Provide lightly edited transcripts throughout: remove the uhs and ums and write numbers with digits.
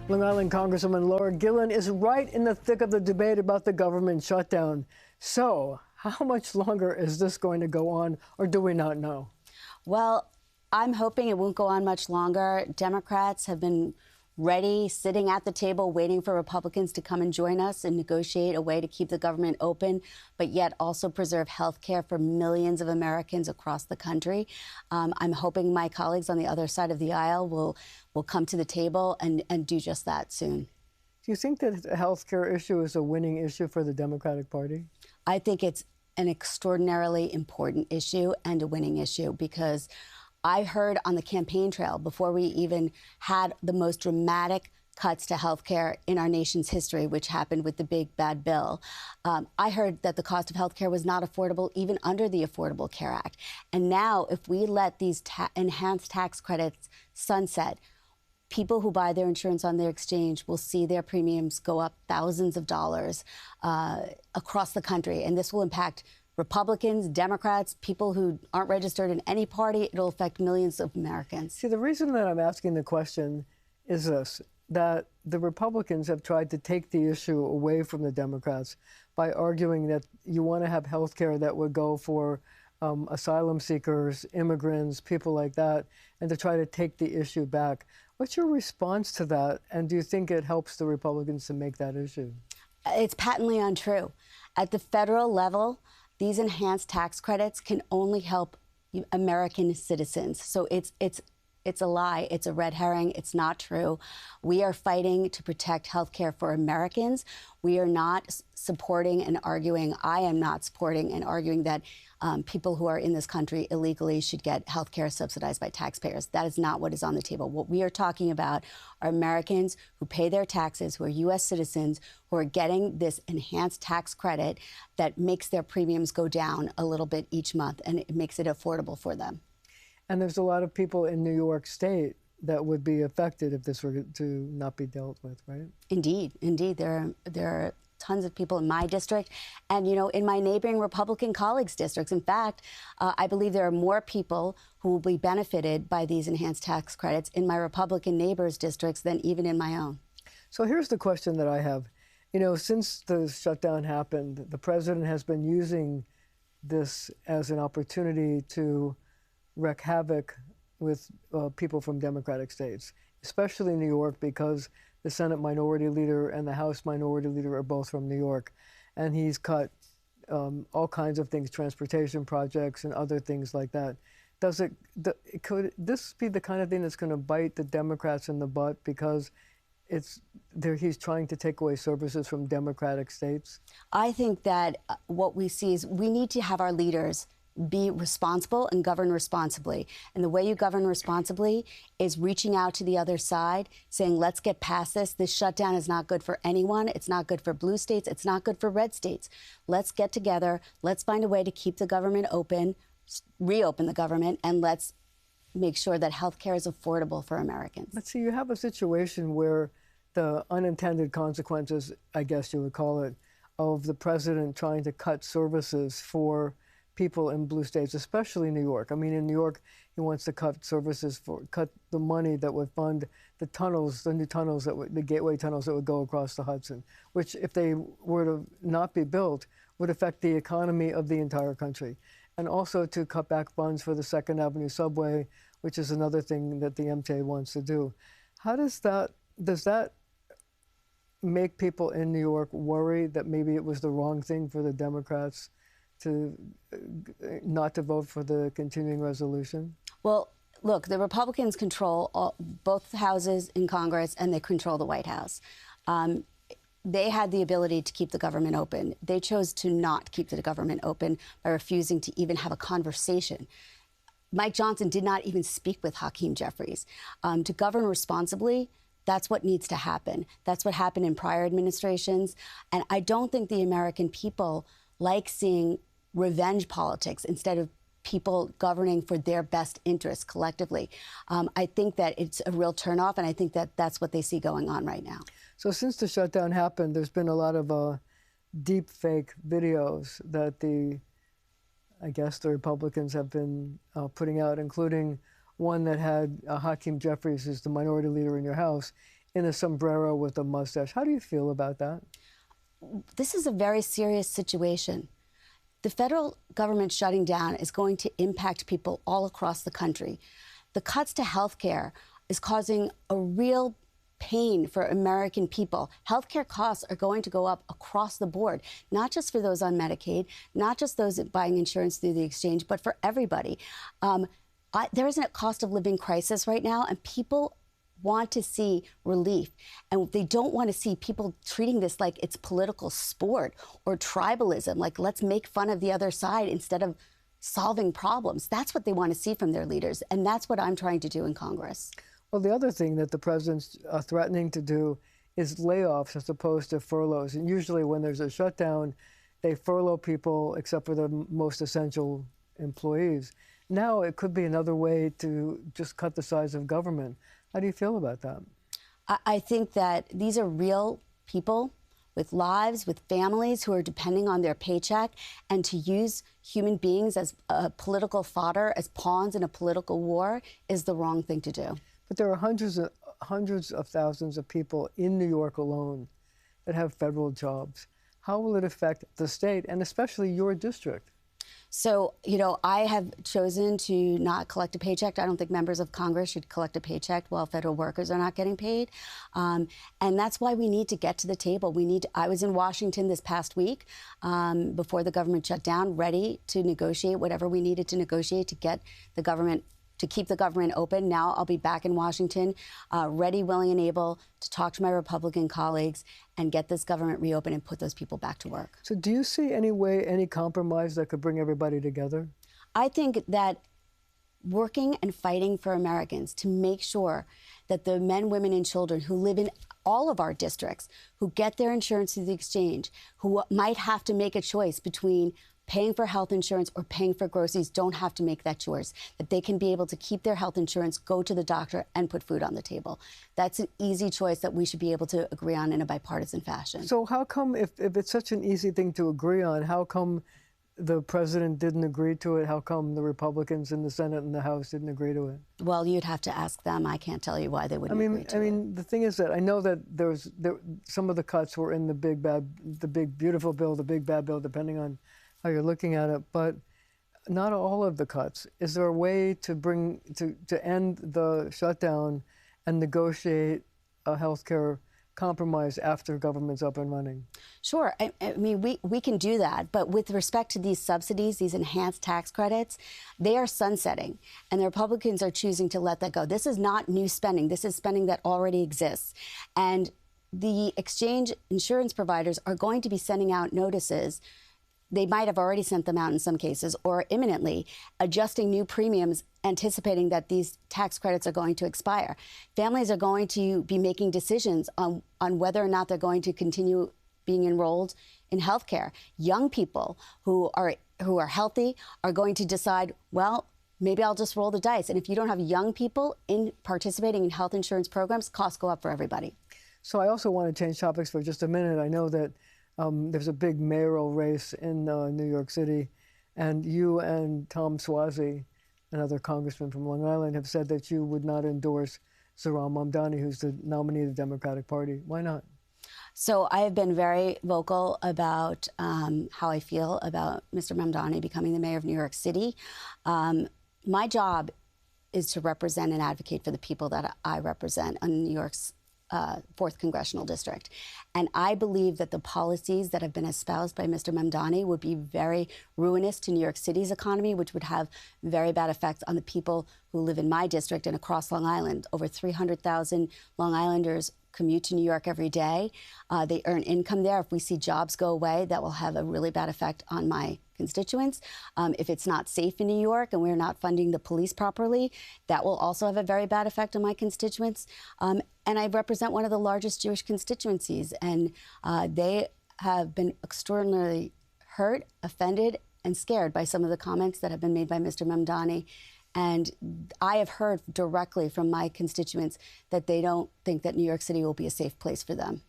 Long Island Congresswoman Laura Gillen is right in the thick of the debate about the government shutdown. So, how much longer is this going to go on, or do we not know? Well, I'm hoping it won't go on much longer. Democrats have been ready, sitting at the table, waiting for Republicans to come and join us and negotiate a way to keep the government open, but yet also preserve health care for millions of Americans across the country. I'm hoping my colleagues on the other side of the aisle will come to the table and do just that soon. Do you think that the health care issue is a winning issue for the Democratic Party? I think it's an extraordinarily important issue and a winning issue, because I heard on the campaign trail, before we even had the most dramatic cuts to health care in our nation's history, which happened with the big bad bill, I heard that the cost of health care was not affordable even under the Affordable Care Act. And now, if we let these enhanced tax credits sunset, people who buy their insurance on their exchange will see their premiums go up thousands of dollars across the country. And this will impact Republicans, Democrats, people who aren't registered in any party. It'll affect millions of Americans. See, the reason that I'm asking the question is this, that the Republicans have tried to take the issue away from the Democrats by arguing that you want to have health care that would go for asylum seekers, immigrants, people like that, and to try to take the issue back. What's your response to that? And do you think it helps the Republicans to make that issue? It's patently untrue. At the federal level, these enhanced tax credits can only help American citizens. So it's a lie. It's a red herring. It's not true. We are fighting to protect health care for Americans. We are not supporting and arguing, I am not supporting and arguing that people who are in this country illegally should get health care subsidized by taxpayers. That is not what is on the table. What we are talking about are Americans who pay their taxes, who are U.S. citizens, who are getting this enhanced tax credit that makes their premiums go down a little bit each month, and it makes it affordable for them. And there's a lot of people in New York State that would be affected if this were to not be dealt with, right? Indeed, indeed. There are tons of people in my district and, in my neighboring Republican colleagues' districts. In fact, I believe there are more people who will be benefited by these enhanced tax credits in my Republican neighbors' districts than even in my own. So here's the question that I have. Since the shutdown happened, the president has been using this as an opportunity to wreak havoc with people from Democratic states, especially New York, because the Senate Minority Leader and the House Minority Leader are both from New York. And he's cut all kinds of things, transportation projects and other things like that. Could this be the kind of thing that's going to bite the Democrats in the butt, because he's trying to take away services from Democratic states? I think that what we see is we need to have our leaders be responsible and govern responsibly. And the way you govern responsibly is reaching out to the other side, saying, let's get past this. This shutdown is not good for anyone. It's not good for blue states. It's not good for red states. Let's get together. Let's find a way to keep the government open, reopen the government, and let's make sure that health care is affordable for Americans. But see, you have a situation where the unintended consequences, I guess you would call it, of the president trying to cut services for people in blue states, especially New York. I mean, in New York, he wants to cut the money that would fund the tunnels, the new tunnels, the gateway tunnels that would go across the Hudson, which, if they were to not be built, would affect the economy of the entire country. And also to cut back funds for the Second Avenue subway, which is another thing that the MTA wants to do. How does that make people in New York worry that maybe it was the wrong thing for the Democrats to not to vote for the continuing resolution? Well, look, the Republicans control both houses in Congress, and they control the White House. They had the ability to keep the government open. They chose to not keep the government open by refusing to even have a conversation. Mike Johnson did not even speak with Hakeem Jeffries. To govern responsibly, that's what needs to happen. That's what happened in prior administrations. And I don't think the American people like seeing revenge politics instead of people governing for their best interests collectively. I think that it's a real turnoff, and I think that that's what they see going on right now. So since the shutdown happened, there's been a lot of deep fake videos that I guess the Republicans have been putting out, including one that had Hakeem Jeffries, who's the minority leader in your House, in a sombrero with a mustache. How do you feel about that? This is a very serious situation. The federal government shutting down is going to impact people all across the country. The cuts to health care is causing a real pain for American people. Healthcare costs are going to go up across the board, not just for those on Medicaid, not just those buying insurance through the exchange, but for everybody. There is a cost of living crisis right now, and people want to see relief. And they don't want to see people treating this like it's political sport or tribalism, like let's make fun of the other side instead of solving problems. That's what they want to see from their leaders, and that's what I'm trying to do in Congress. Well, the other thing that the president's threatening to do is layoffs as opposed to furloughs. And usually when there's a shutdown, they furlough people except for the most essential employees. Now it could be another way to just cut the size of government. How do you feel about that? I think that these are real people with lives, with families who are depending on their paycheck, and to use human beings as political fodder, as pawns in a political war, is the wrong thing to do. But there are hundreds of thousands of people in New York alone that have federal jobs. How will it affect the state, and especially your district? So, I have chosen to not collect a paycheck. I don't think members of Congress should collect a paycheck while federal workers are not getting paid. And that's why we need to get to the table. I was in Washington this past week before the government shut down, ready to negotiate whatever we needed to negotiate to get the government to keep the government open. Now I'll be back in Washington, ready, willing, and able to talk to my Republican colleagues and get this government reopened and put those people back to work. So do you see any way, any compromise that could bring everybody together? I think that working and fighting for Americans to make sure that the men, women, and children who live in all of our districts, who get their insurance through the exchange, who might have to make a choice between paying for health insurance or paying for groceries, don't have to make that choice, that they can be able to keep their health insurance, go to the doctor, and put food on the table. That's an easy choice that we should be able to agree on in a bipartisan fashion. So how come, if it's such an easy thing to agree on, how come the president didn't agree to it? How come the Republicans in the Senate and the House didn't agree to it? Well, you'd have to ask them. I can't tell you why they wouldn't agree to it. The thing is that I know that some of the cuts were in the big beautiful bill, the big bad bill, depending on how you're looking at it, but not all of the cuts. Is there a way to end the shutdown and negotiate a healthcare compromise after government's up and running? Sure. I mean, we can do that. But with respect to these subsidies, these enhanced tax credits, they are sunsetting. And the Republicans are choosing to let that go. This is not new spending. This is spending that already exists. And the exchange insurance providers are going to be sending out notices. They might have already sent them out in some cases, or imminently, adjusting new premiums, anticipating that these tax credits are going to expire. Families are going to be making decisions on whether or not they're going to continue being enrolled in health care. Young people who are healthy are going to decide, well, maybe I'll just roll the dice. And if you don't have young people participating in health insurance programs, costs go up for everybody. So I also want to change topics for just a minute. I know that there's a big mayoral race in New York City, and you and Tom Suozzi, another congressman from Long Island, have said that you would not endorse Zohran Mamdani, who's the nominee of the Democratic Party. Why not? So I have been very vocal about how I feel about Mr. Mamdani becoming the mayor of New York City. My job is to represent and advocate for the people that I represent in New York's 4th Congressional District. And I believe that the policies that have been espoused by Mr. Mamdani would be very ruinous to New York City's economy, which would have very bad effects on the people who live in my district and across Long Island. Over 300,000 Long Islanders commute to New York every day. They earn income there. If we see jobs go away, that will have a really bad effect on my constituents. If it's not safe in New York and we're not funding the police properly, that will also have a very bad effect on my constituents. And I represent one of the largest Jewish constituencies, and they have been extraordinarily hurt, offended, and scared by some of the comments that have been made by Mr. Mamdani. And I have heard directly from my constituents that they don't think that New York City will be a safe place for them.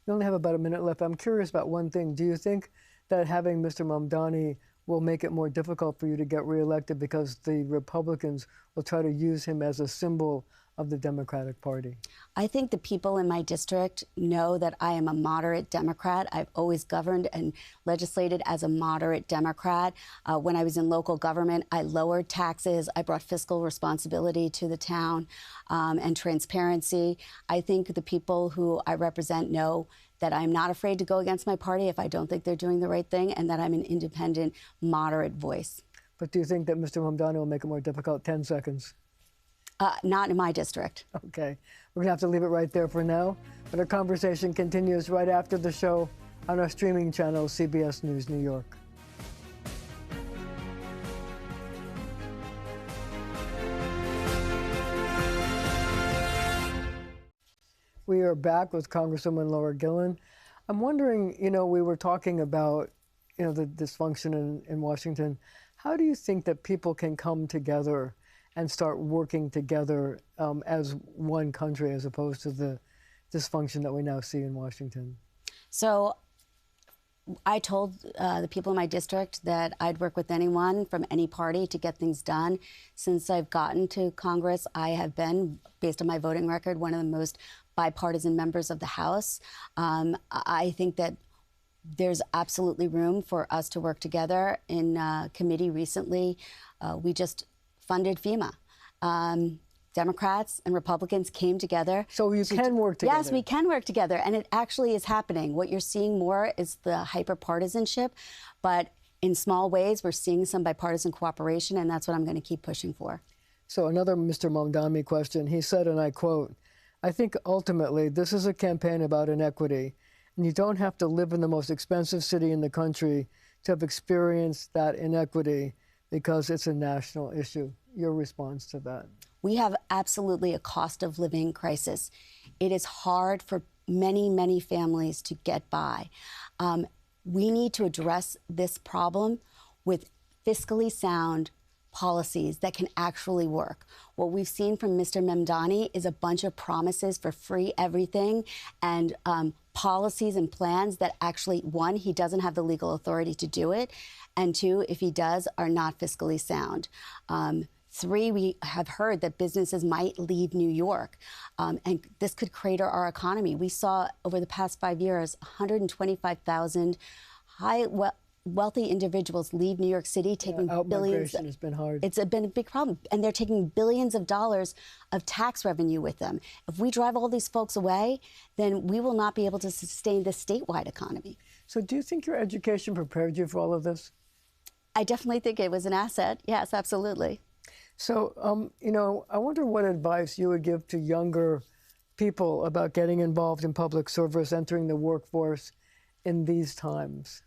We only have about a minute left. I'm curious about one thing. Do you think that having Mr. Mamdani will make it more difficult for you to get reelected because the Republicans will try to use him as a symbol of the Democratic Party? I think the people in my district know that I am a moderate Democrat. I've always governed and legislated as a moderate Democrat. When I was in local government, I lowered taxes. I brought fiscal responsibility to the town and transparency. I think the people who I represent know that I'm not afraid to go against my party if I don't think they're doing the right thing, and that I'm an independent, moderate voice. But do you think that Mr. Mamdani will make it more difficult? 10 seconds. Not in my district. Okay. We're going to have to leave it right there for now. But our conversation continues right after the show on our streaming channel, CBS News New York. We are back with Congresswoman Laura Gillen. I'm wondering, we were talking about, the dysfunction in Washington. How do you think that people can come together and start working together as one country, as opposed to the dysfunction that we now see in Washington? So I told the people in my district that I'd work with anyone from any party to get things done. Since I've gotten to Congress, I have been, based on my voting record, one of the most bipartisan members of the House. I think that there's absolutely room for us to work together. In committee recently, we just funded FEMA. Democrats and Republicans came together. So you can work together? Yes, we can work together, and it actually is happening. What you're seeing more is the hyper-partisanship, but in small ways, we're seeing some bipartisan cooperation, and that's what I'm going to keep pushing for. So another Mr. Mamdani question. He said, and I quote, "I think ultimately this is a campaign about inequity, and you don't have to live in the most expensive city in the country to have experienced that inequity because it's a national issue." Your response to that? We have absolutely a cost of living crisis. It is hard for many, many families to get by. We need to address this problem with fiscally sound policies that can actually work. What we've seen from Mr. Mamdani is a bunch of promises for free everything and policies and plans that actually, one, he doesn't have the legal authority to do it, and two, if he does, are not fiscally sound. Three, we have heard that businesses might leave New York, and this could crater our economy. We saw over the past 5 years, 125,000 wealthy individuals leave New York City, taking billions. Outmigration has been hard. It's been a big problem, and they're taking billions of dollars of tax revenue with them. If we drive all these folks away, then we will not be able to sustain the statewide economy. So do you think your education prepared you for all of this? I definitely think it was an asset. Yes, absolutely. So, I wonder what advice you would give to younger people about getting involved in public service, entering the workforce in these times.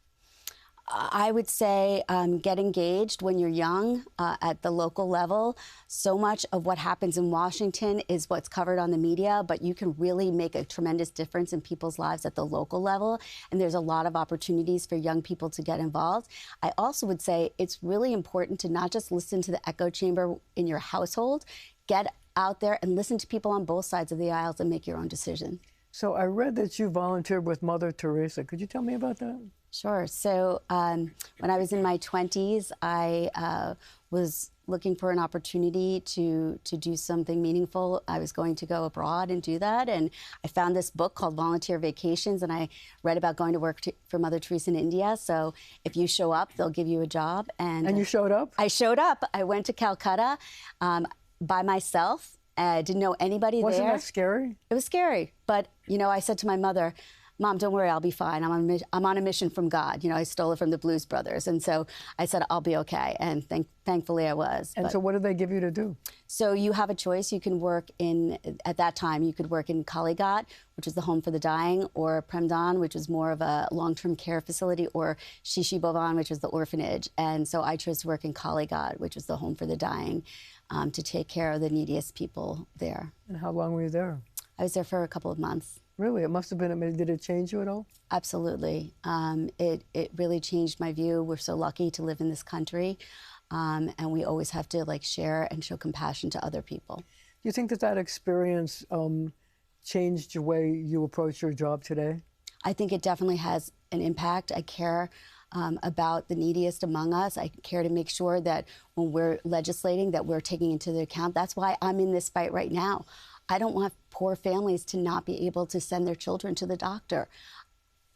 I would say get engaged when you're young at the local level. So much of what happens in Washington is what's covered on the media, but you can really make a tremendous difference in people's lives at the local level. And there's a lot of opportunities for young people to get involved. I also would say it's really important to not just listen to the echo chamber in your household. Get out there and listen to people on both sides of the aisles and make your own decision. So I read that you volunteered with Mother Teresa. Could you tell me about that? Sure. So when I was in my 20s, I was looking for an opportunity to do something meaningful. I was going to go abroad and do that. And I found this book called Volunteer Vacations, and I read about going to work for Mother Teresa in India. So if you show up, they'll give you a job. And you showed up? I showed up. I went to Calcutta by myself. I didn't know anybody there. Wasn't that scary? It was scary. But, I said to my mother, Mom, don't worry, I'll be fine. I'm on a mission from God. I stole it from the Blues Brothers. And so I said, I'll be okay. And thankfully I was. And so what did they give you to do? So you have a choice. You can work at that time, you could work in Kalighat, which is the home for the dying, or Premdan, which was more of a long-term care facility, or Shishi Bhavan, which was the orphanage. And so I chose to work in Kalighat, which was the home for the dying, to take care of the neediest people there. And how long were you there? I was there for a couple of months. Really? It must have been, did it change you at all? Absolutely. It really changed my view. We're so lucky to live in this country, and we always have to share and show compassion to other people. Do you think that experience changed the way you approach your job today? I think it definitely has an impact. I care about the neediest among us. I care to make sure that when we're legislating that we're taking into account. That's why I'm in this fight right now. I don't want poor families to not be able to send their children to the doctor.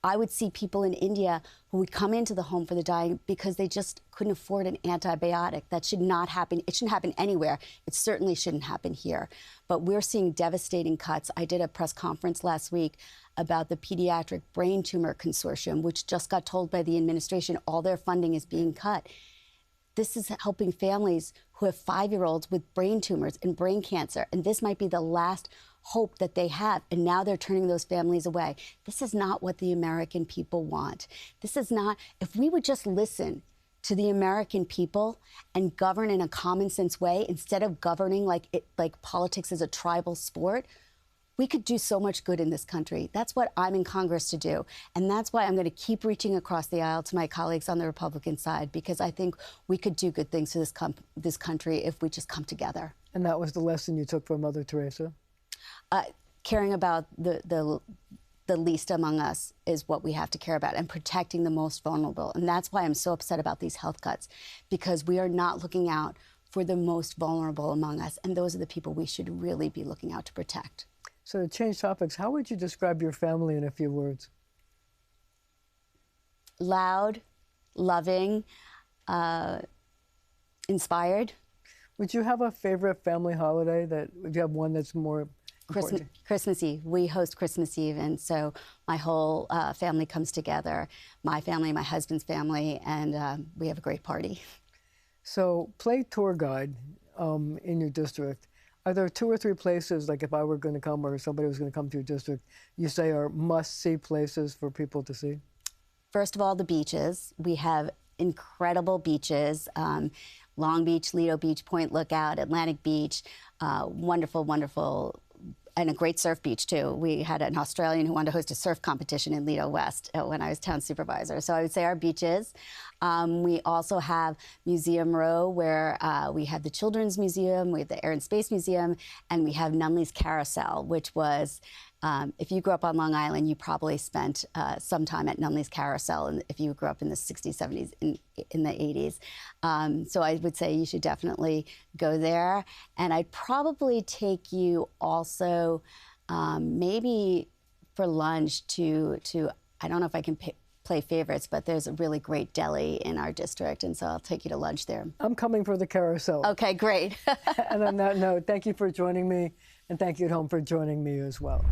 I would see people in India who would come into the home for the dying because they just couldn't afford an antibiotic. That should not happen. It shouldn't happen anywhere. It certainly shouldn't happen here. But we're seeing devastating cuts. I did a press conference last week about the Pediatric Brain Tumor Consortium, which just got told by the administration all their funding is being cut. This is helping families who have 5-year-olds with brain tumors and brain cancer, and this might be the last hope that they have, and now they're turning those families away. This is not what the American people want. This is not, if we would just listen to the American people and govern in a common sense way instead of governing like politics is a tribal sport, we could do so much good in this country. That's what I'm in Congress to do. And that's why I'm going to keep reaching across the aisle to my colleagues on the Republican side, because I think we could do good things for this country if we just come together. And that was the lesson you took from Mother Teresa? Caring about the least among us is what we have to care about, and protecting the most vulnerable. And that's why I'm so upset about these health cuts, because we are not looking out for the most vulnerable among us. And those are the people we should really be looking out to protect. So to change topics, how would you describe your family in a few words? Loud, loving, inspired. Would you have a favorite family holiday? Would you have one that's more important? Christmas Eve. We host Christmas Eve, and so my whole family comes together. My family, my husband's family, and we have a great party. So play tour guide in your district. Are there 2 or 3 places, like if I were going to come or somebody was going to come to your district, you say are must-see places for people to see? First of all, the beaches. We have incredible beaches. Long Beach, Lido Beach, Point Lookout, Atlantic Beach, wonderful, wonderful, and a great surf beach, too. We had an Australian who wanted to host a surf competition in Lido West when I was town supervisor. So I would say our beaches. We also have Museum Row, where we have the Children's Museum, we have the Air and Space Museum, and we have Nunley's Carousel, which was, if you grew up on Long Island, you probably spent some time at Nunley's Carousel, and if you grew up in the 60s, 70s, in the 80s. So I would say you should definitely go there. And I'd probably take you also maybe for lunch to I don't know if I can play favorites, but there's a really great deli in our district, and so I'll take you to lunch there. I'm coming for the carousel. Okay, great. And on that note, thank you for joining me, and thank you at home for joining me as well.